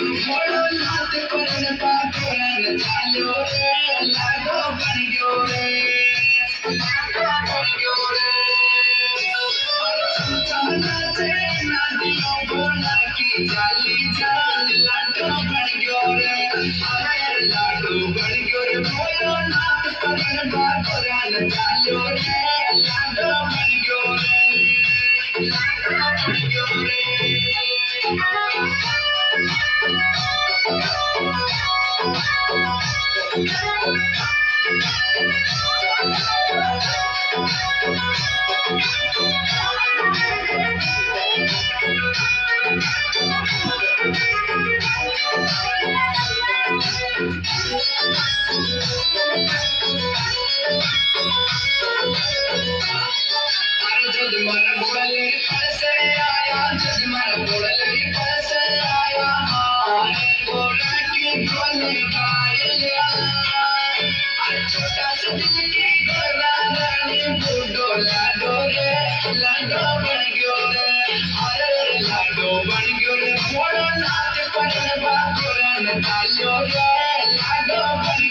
मोड़ो नाथ करन पाकरन चालो रे लाडो बन गयो रे लाडो बन गयो रे चमचमना से नादियों बोला की जाली जाल लाडो बन गयो रे अरे लाडो बन गयो रे मोड़ो नाथ करन पाकरन चालो रे लाडो बन गयो रे लाडो बन गयो रे जजमाना बोले पैसे आया जजमाना बोले पैसे आया अरे बोला की बोले पाया अरे छोटा सा दिल की गोरा रानी बूढ़ो लाडो रे लाडो बन गयो रे अरे लाडो बन गयो रे मोड़ो नाथ पर बा गोरा न तालियो रे लाडो बन